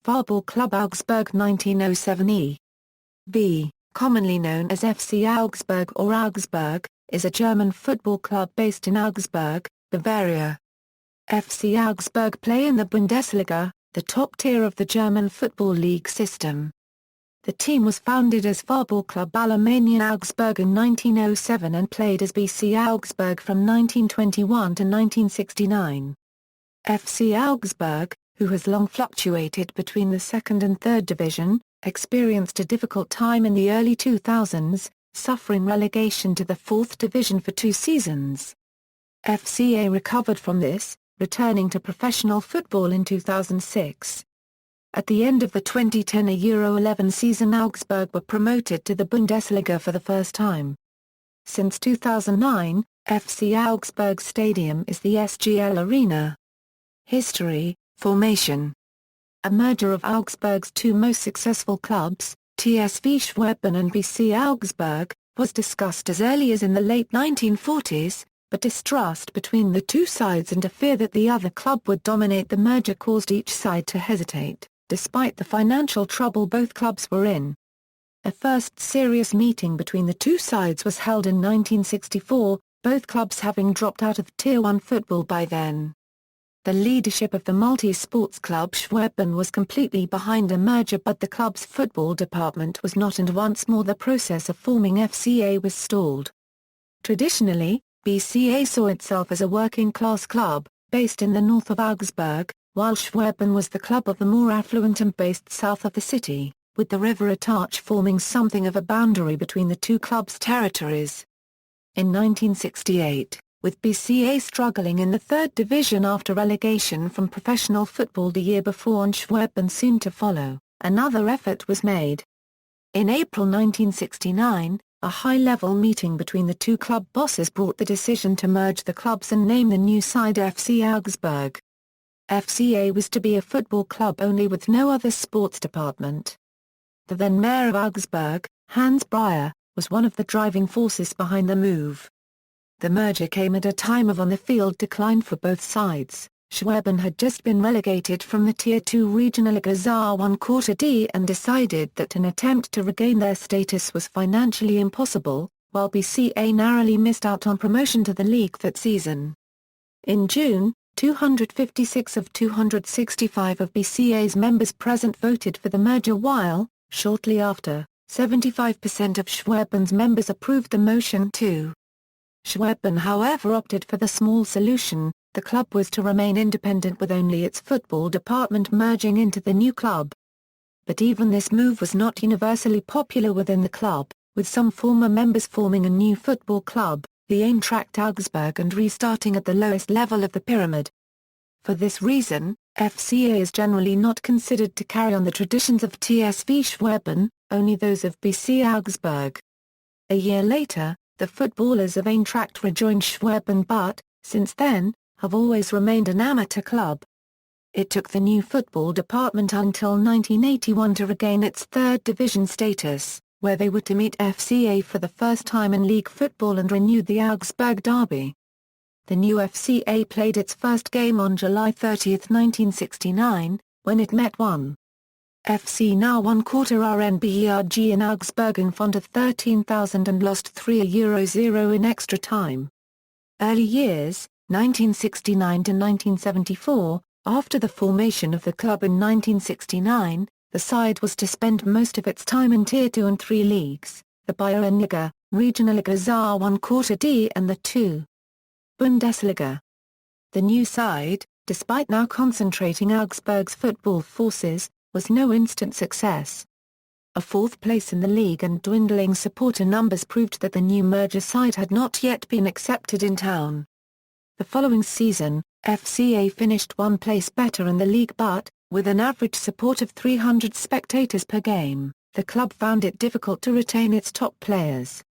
Fußball-Club Augsburg 1907 e.V., commonly known as FC Augsburg or Augsburg, is a German football club based in Augsburg, Bavaria. FC Augsburg play in the Bundesliga, the top tier of the German football league system. The team was founded as Fußball-Klub Alemania Augsburg in 1907 and played as BC Augsburg from 1921 to 1969. FC Augsburg, who has long fluctuated between the second and third division, experienced a difficult time in the early 2000s, suffering relegation to the fourth division for 2 seasons. FCA recovered from this, returning to professional football in 2006. At the end of the 2010 Euro 11 season, Augsburg were promoted to the Bundesliga for the first time. Since 2009, FC Augsburg Stadium is the SGL Arena. History, formation. A merger of Augsburg's 2 most successful clubs, TSV Schweben and BC Augsburg, was discussed as early as in the late 1940s, but distrust between the 2 sides and a fear that the other club would dominate the merger caused each side to hesitate, despite the financial trouble both clubs were in. A first serious meeting between the 2 sides was held in 1964, both clubs having dropped out of Tier 1 football by then. The leadership of the multi-sports club Schweben was completely behind a merger, but the club's football department was not, and once more the process of forming FCA was stalled. Traditionally, BCA saw itself as a working-class club, based in the north of Augsburg, while Schweben was the club of the more affluent and based south of the city, with the river Attache forming something of a boundary between the 2 clubs' territories. In 1968, with BCA struggling in the 3rd division after relegation from professional football the year before and Schweben soon to follow, another effort was made. In April 1969, a high-level meeting between the 2 club bosses brought the decision to merge the clubs and name the new side FC Augsburg. FCA was to be a football club only with no other sports department. The then mayor of Augsburg, Hans Breyer, was one of the driving forces behind the move. The merger came at a time of on-the-field decline for both sides. Schweben had just been relegated from the Tier 2 Regionalliga Äʔaʊ Quarter D and decided that an attempt to regain their status was financially impossible, while BCA narrowly missed out on promotion to the league that season. In June, 256 of 265 of BCA's members present voted for the merger, while, shortly after, 75% of Schweben's members approved the motion too. Schweben however opted for the small solution. The club was to remain independent with only its football department merging into the new club. But even this move was not universally popular within the club, with some former members forming a new football club, the Eintracht Augsburg, and restarting at the lowest level of the pyramid. For this reason, FCA is generally not considered to carry on the traditions of TSV Schweben, only those of BC Augsburg. A year later, the footballers of Eintracht rejoined Schweben but, since then, have always remained an amateur club. It took the new football department until 1981 to regain its 3rd division status, where they were to meet FCA for the first time in league football and renewed the Augsburg derby. The new FCA played its first game on July 30, 1969, when it met 1. FC now won quarter RNBERG in Augsburg in front of 13,000 and lost 3-0 in extra time. Early years, 1969 to 1974, after the formation of the club in 1969, the side was to spend most of its time in Tier 2 and 3 leagues, the Bayernliga, Regionalliga Äʔaʊ Quarter D and the 2. Bundesliga. The new side, despite now concentrating Augsburg's football forces, was no instant success. A 4th place in the league and dwindling supporter numbers proved that the new merger side had not yet been accepted in town. The following season, FCA finished 1 place better in the league but, with an average support of 300 spectators per game, the club found it difficult to retain its top players.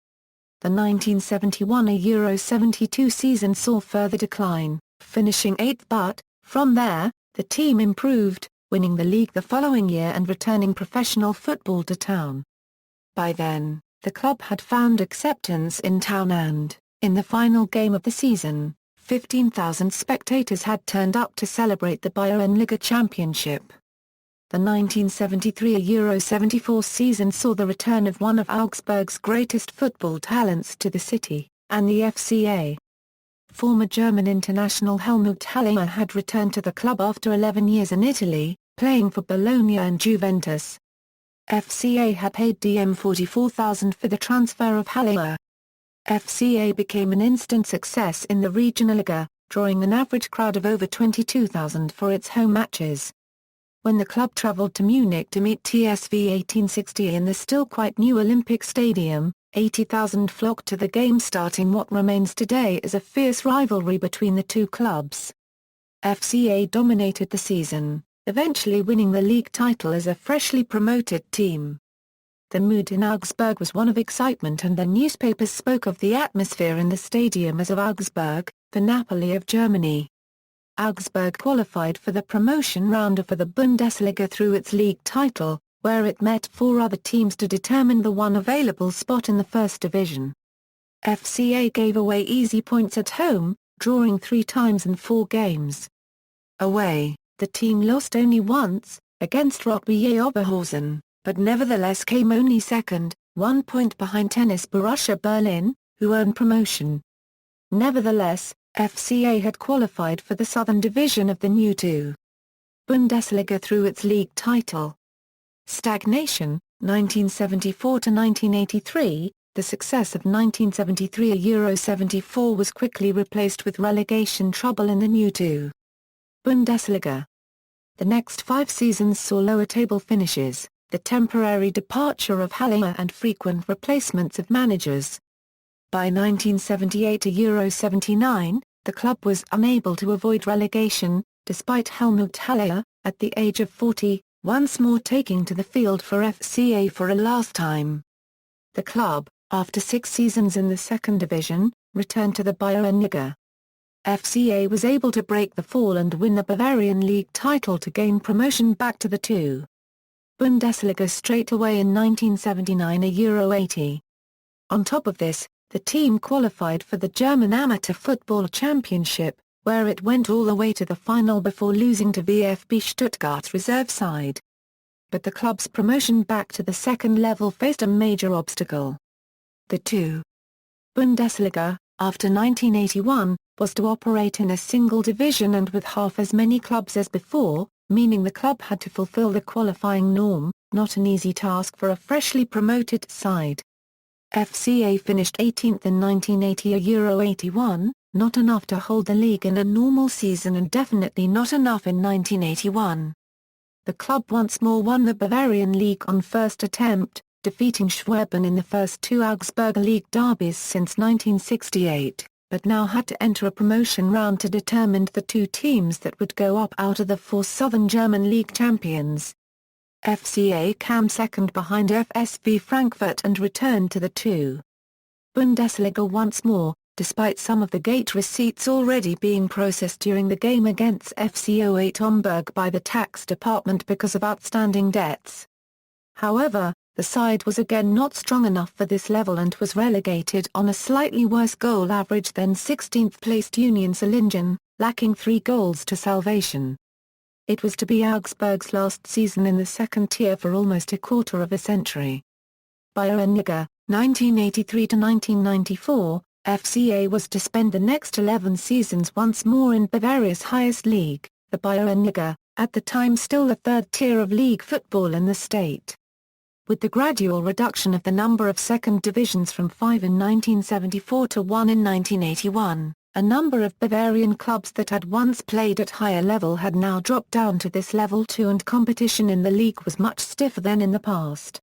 The 1971 Euro 72 season saw further decline, finishing 8th but, from there, the team improved, winning the league the following year and returning professional football to town. By then, the club had found acceptance in town and, in the final game of the season, 15,000 spectators had turned up to celebrate the Bayernliga championship. The 1973-74 season saw the return of one of Augsburg's greatest football talents to the city, and the FCA. Former German international Helmut Haller had returned to the club after 11 years in Italy, playing for Bologna and Juventus. FCA had paid DM 44,000 for the transfer of Haller. FCA became an instant success in the Regionalliga, drawing an average crowd of over 22,000 for its home matches. When the club travelled to Munich to meet TSV 1860 in the still quite new Olympic Stadium, 80,000 flocked to the game, starting what remains today as a fierce rivalry between the two clubs. FCA dominated the season, eventually winning the league title as a freshly promoted team. The mood in Augsburg was one of excitement, and the newspapers spoke of the atmosphere in the stadium as of Augsburg, the Napoli of Germany. Augsburg qualified for the promotion round for the Bundesliga through its league title, where it met 4 other teams to determine the one available spot in the first division. FCA gave away easy points at home, drawing 3 times in 4 games. Away, the team lost only once, against Rotby Oberhausen, but nevertheless came only second, 1 point behind Tennis Borussia Berlin, who earned promotion. Nevertheless, FCA had qualified for the Southern Division of the new 2. Bundesliga through its league title. Stagnation, 1974–1983. The success of 1973-74 was quickly replaced with relegation trouble in the new 2. Bundesliga. The next 5 seasons saw lower table finishes, the temporary departure of Haller and frequent replacements of managers. By 1978–79, the club was unable to avoid relegation, despite Helmut Haller, at the age of 40, once more taking to the field for FCA for a last time. The club, after 6 seasons in the second division, returned to the Bayernliga. FCA was able to break the fall and win the Bavarian League title to gain promotion back to the 2. Bundesliga straight away in 1979 Euro 80. On top of this, the team qualified for the German Amateur Football Championship, where it went all the way to the final before losing to VfB Stuttgart's reserve side. But the club's promotion back to the second level faced a major obstacle. The 2. Bundesliga, after 1981, was to operate in a single division and with half as many clubs as before, meaning the club had to fulfill the qualifying norm, not an easy task for a freshly promoted side. FCA finished 18th in 1980 Euro 81, not enough to hold the league in a normal season and definitely not enough in 1981. The club once more won the Bavarian League on first attempt, defeating Schwaben in the first 2 Augsburg League derbies since 1968, but now had to enter a promotion round to determine the 2 teams that would go up out of the 4 Southern German League champions. FCA came second behind FSV Frankfurt and returned to the 2. Bundesliga once more, despite some of the gate receipts already being processed during the game against FC Augsburg by the tax department because of outstanding debts. However, the side was again not strong enough for this level and was relegated on a slightly worse goal average than 16th-placed Union Solingen, lacking 3 goals to salvation. It was to be Augsburg's last season in the second tier for almost a quarter of a century. Bayernliga, 1983–1994, FCA was to spend the next 11 seasons once more in Bavaria's highest league, the Bayernliga, at the time still the third tier of league football in the state. With the gradual reduction of the number of second divisions from 5 in 1974 to 1 in 1981, a number of Bavarian clubs that had once played at higher level had now dropped down to this level too, and competition in the league was much stiffer than in the past.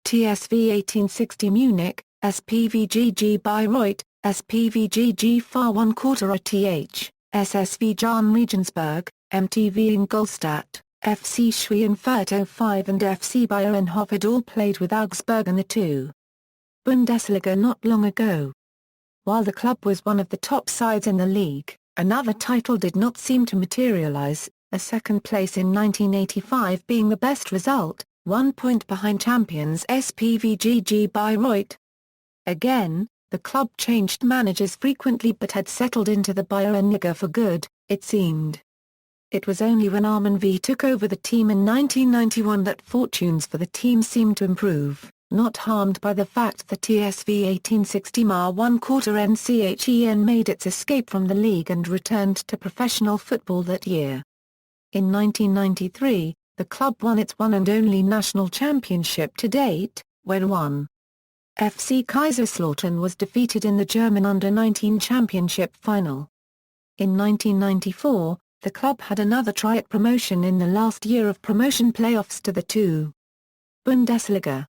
TSV 1860 Munich, SPVGG Bayreuth, SPVGG Far 1/4 ITH, SSV Jahn Regensburg, MTV Ingolstadt, FC Schweinfurt 05 and FC Bayernhof had all played with Augsburg in the 2. Bundesliga not long ago. While the club was one of the top sides in the league, another title did not seem to materialize, a second place in 1985 being the best result, 1 point behind champions SPVGG Bayreuth. Again, the club changed managers frequently but had settled into the Bayernliga for good, it seemed. It was only when Armin V took over the team in 1991 that fortunes for the team seemed to improve, not harmed by the fact that TSV 1860 1/4 NCHEN made its escape from the league and returned to professional football that year. In 1993, the club won its one and only national championship to date, when 1. FC Kaiserslautern was defeated in the German Under-19 Championship final. In 1994, the club had another try at promotion in the last year of promotion playoffs to the 2. Bundesliga.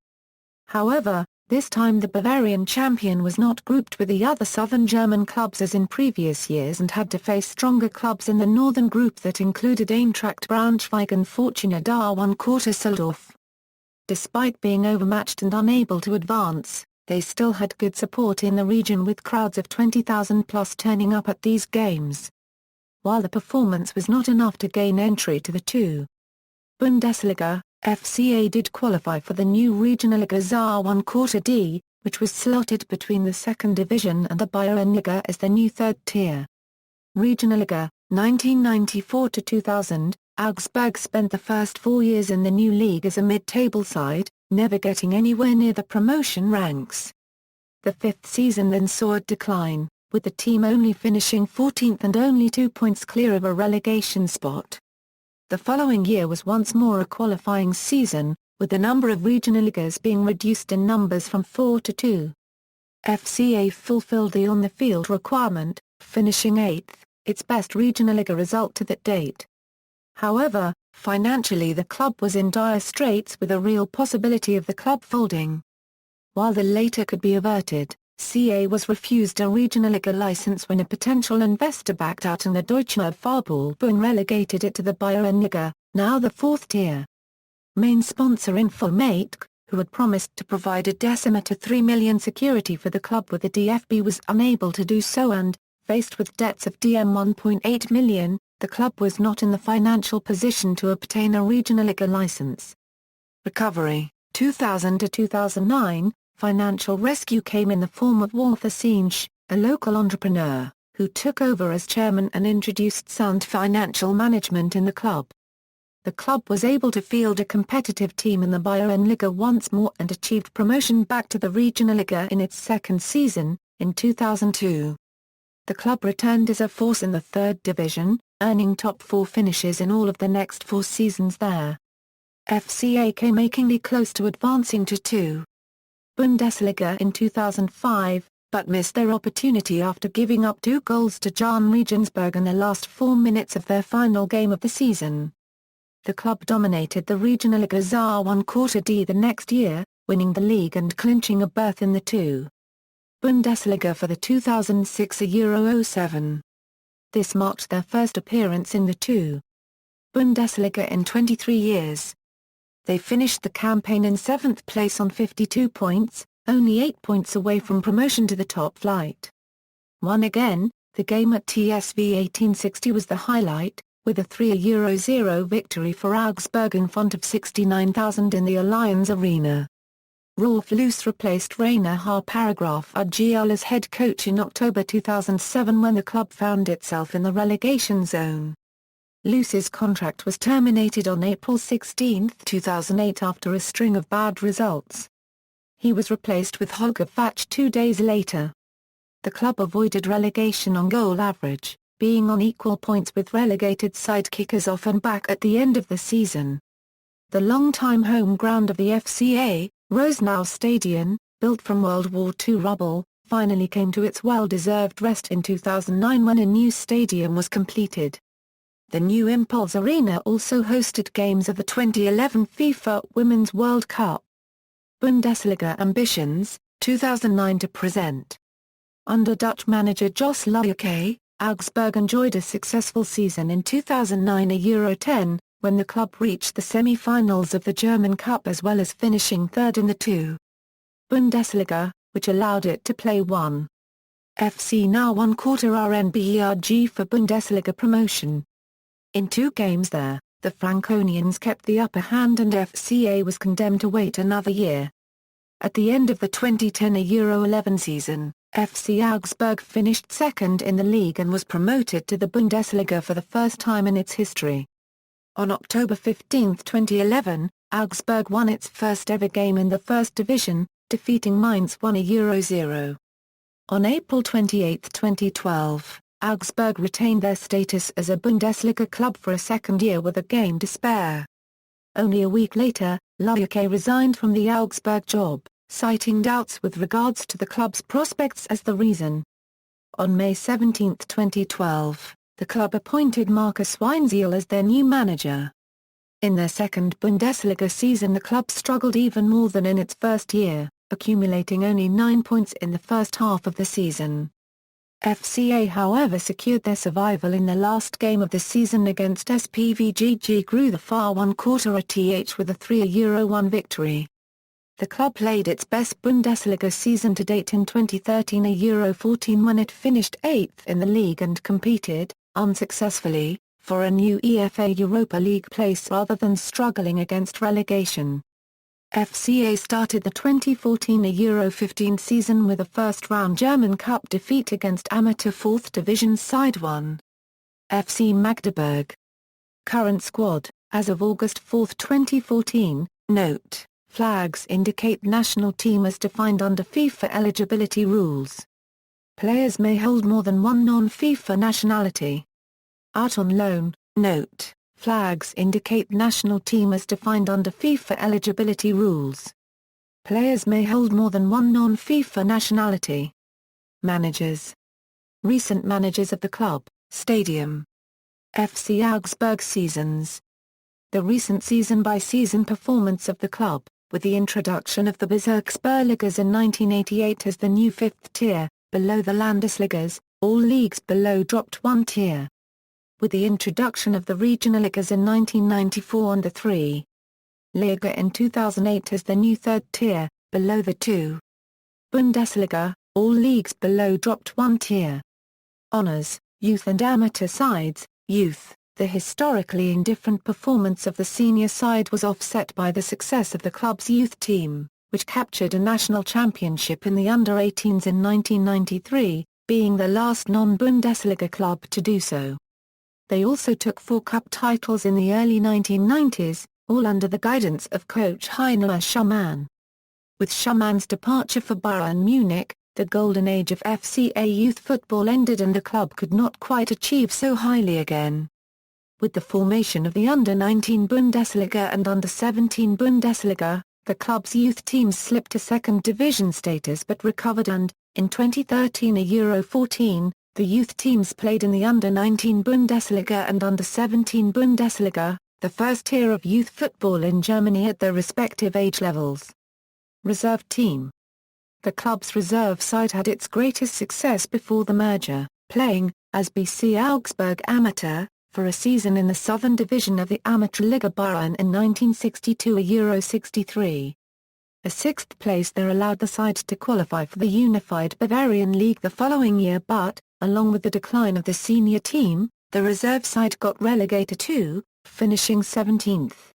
However, this time the Bavarian champion was not grouped with the other southern German clubs as in previous years and had to face stronger clubs in the northern group that included Eintracht Braunschweig and Fortuna Darmstadt Düsseldorf. Despite being overmatched and unable to advance, they still had good support in the region with crowds of 20,000 plus turning up at these games. While the performance was not enough to gain entry to the 2. Bundesliga, FCA did qualify for the new Regionalliga Saar 1/4 D, which was slotted between the second division and the Bayernliga as the new third tier. Regionalliga, 1994-2000, Augsburg spent the first 4 years in the new league as a mid-table side, never getting anywhere near the promotion ranks. The fifth season then saw a decline, with the team only finishing 14th and only 2 points clear of a relegation spot. The following year was once more a qualifying season, with the number of Regionalligas being reduced in numbers from 4 to 2. FCA fulfilled the on-the-field requirement, finishing 8th, its best Regionalliga result to that date. However, financially the club was in dire straits with a real possibility of the club folding. While the latter could be averted, CA was refused a Regionalliga license when a potential investor backed out and the Deutscher Fußball-Bund relegated it to the Bayernliga, now the fourth tier. Main sponsor Informatik, who had promised to provide a decimeter 3 million security for the club with the DFB was unable to do so and, faced with debts of DM 1.8 million, the club was not in the financial position to obtain a Regionalliga license. Recovery, 2000-2009. Financial rescue came in the form of Walter Seensch, a local entrepreneur, who took over as chairman and introduced sound financial management in the club. The club was able to field a competitive team in the Bayernliga once more and achieved promotion back to the Regionalliga in its second season, in 2002. The club returned as a force in the third division, earning top 4 finishes in all of the next 4 seasons there. FCA came achingly close to advancing to 2. Bundesliga in 2005, but missed their opportunity after giving up 2 goals to Jahn Regensburg in the last 4 minutes of their final game of the season. The club dominated the Regionalliga Saar 1/4 D the next year, winning the league and clinching a berth in the 2. Bundesliga for the 2006-07. This marked their first appearance in the 2. Bundesliga in 23 years. They finished the campaign in 7th place on 52 points, only 8 points away from promotion to the top flight. Won again, the game at TSV 1860 was the highlight, with a 3-0 victory for Augsburg in front of 69,000 in the Allianz Arena. Rolf Loos replaced Rainer Haarparagraph as head coach in October 2007 when the club found itself in the relegation zone. Loos's contract was terminated on April 16, 2008 after a string of bad results. He was replaced with Holger Fatsch 2 days later. The club avoided relegation on goal average, being on equal points with relegated side Kickers Offenbach at the end of the season. The long-time home ground of the FCA, Rosenau Stadion, built from World War II rubble, finally came to its well-deserved rest in 2009 when a new stadium was completed. The new Impulse Arena also hosted games of the 2011 FIFA Women's World Cup. Bundesliga ambitions, 2009 to present. Under Dutch manager Jos Luijendijk, Augsburg enjoyed a successful season in 2009 Euro 10, when the club reached the semi-finals of the German Cup as well as finishing third in the 2. Bundesliga, which allowed it to play 1. FC now 1/4 RNBERG for Bundesliga promotion. In 2 games there, the Franconians kept the upper hand and FCA was condemned to wait another year. At the end of the 2010 Euro 11 season, FC Augsburg finished second in the league and was promoted to the Bundesliga for the first time in its history. On October 15, 2011, Augsburg won its first ever game in the first division, defeating Mainz 1-0. On April 28, 2012, Augsburg retained their status as a Bundesliga club for a second year with a game to spare. Only a week later, ʻʔaʊ resigned from the Augsburg job, citing doubts with regards to the club's prospects as the reason. On May 17, 2012, the club appointed Markus Weinzierl as their new manager. In their second Bundesliga season the club struggled even more than in its first year, accumulating only 9 points in the first half of the season. FCA however secured their survival in the last game of the season against SPVGG Greuther Far 1/4 with a 3-1 victory. The club played its best Bundesliga season to date in 2013 Euro-14 when it finished 8th in the league and competed, unsuccessfully, for a new EFA Europa League place rather than struggling against relegation. FCA started the 2014 Euro-15 season with a first-round German Cup defeat against amateur 4th Division side 1. FC Magdeburg. Current squad, as of August 4, 2014, note. Flags indicate national team as defined under FIFA eligibility rules. Players may hold more than one non-FIFA nationality. Out on loan, note. Flags indicate national team as defined under FIFA eligibility rules. Players may hold more than one non-FIFA nationality. Managers. Recent managers of the club, stadium. FC Augsburg seasons. The recent season-by-season performance of the club, with the introduction of the Bezirksligas in 1988 as the new fifth tier, below the Landesligas, all leagues below dropped one tier. With the introduction of the Regionalligas in 1994 and the 3. Liga in 2008 as the new third tier, below the 2. Bundesliga, all leagues below dropped one tier. Honors, youth and amateur sides, youth. The historically indifferent performance of the senior side was offset by the success of the club's youth team, which captured a national championship in the under-18s in 1993, being the last non-Bundesliga club to do so. They also took 4 cup titles in the early 1990s, all under the guidance of coach Heiner Schumann. With Schumann's departure for Bayern Munich, the golden age of FCA youth football ended and the club could not quite achieve so highly again. With the formation of the Under-19 Bundesliga and Under-17 Bundesliga, the club's youth teams slipped to second division status but recovered and, in 2013 Euro-14, the youth teams played in the Under-19 Bundesliga and Under-17 Bundesliga, the first tier of youth football in Germany at their respective age levels. Reserve team. The club's reserve side had its greatest success before the merger, playing, as BC Augsburg Amateur, for a season in the Southern Division of the Amateurliga Bayern in 1962 Euro-63. A sixth place there allowed the side to qualify for the unified Bavarian League the following year but, along with the decline of the senior team, the reserve side got relegated too, finishing 17th.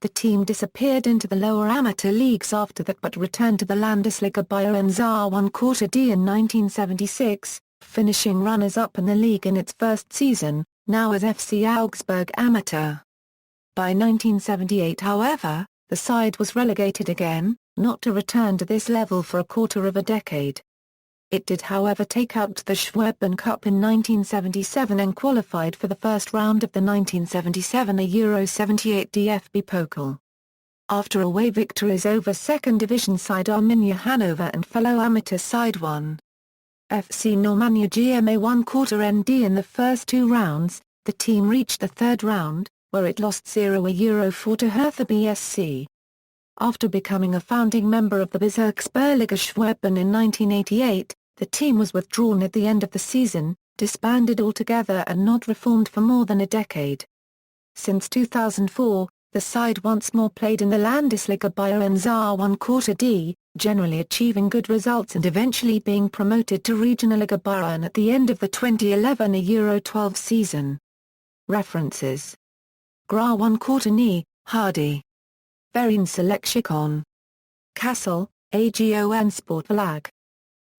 The team disappeared into the lower amateur leagues after that but returned to the Landesliga Bayern Saar 1/4D in 1976, finishing runners-up in the league in its first season, now as FC Augsburg Amateur. By 1978 however, the side was relegated again, not to return to this level for a quarter of a decade. It did however take out the ksbʊʁk Cup in 1977 and qualified for the first round of the 1977 Euro-78 DFB Pokal. After away victories over second division side Arminia Hanover and fellow amateur side 1. FC Normannia GmbH 1/4 in the first 2 rounds, the team reached the third round, where it lost 0-4 to Hertha BSC. After becoming a founding member of the Bezirksliga ksbʊʁk in 1988, the team was withdrawn at the end of the season, disbanded altogether and not reformed for more than a decade. Since 2004, the side once more played in the Landesliga Bayern Saar 1/4D, generally achieving good results and eventually being promoted to Regionalliga Bayern at the end of the 2011 Euro-12 season. References. gra 1/4 Hardy. Verein Selektion. Kassel, AGON Sportverlag.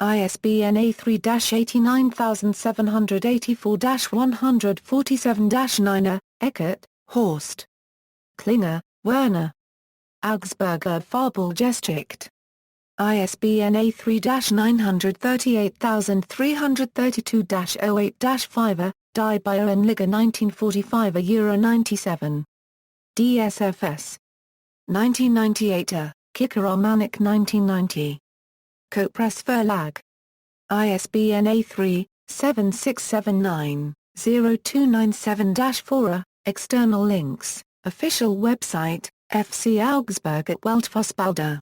ISBN A3-89784-147-9. Eckert, Horst. Klinger, Werner. Augsburger Farballgesticht. ISBN A3-938332-08-5, Die Bayernliga 1945 €97. DSFS. 1998 Kicker Almanac 1990. Kopress Verlag. ISBN A3-7679-0297-4. External links, official website, FC Augsburg at Weltfußball.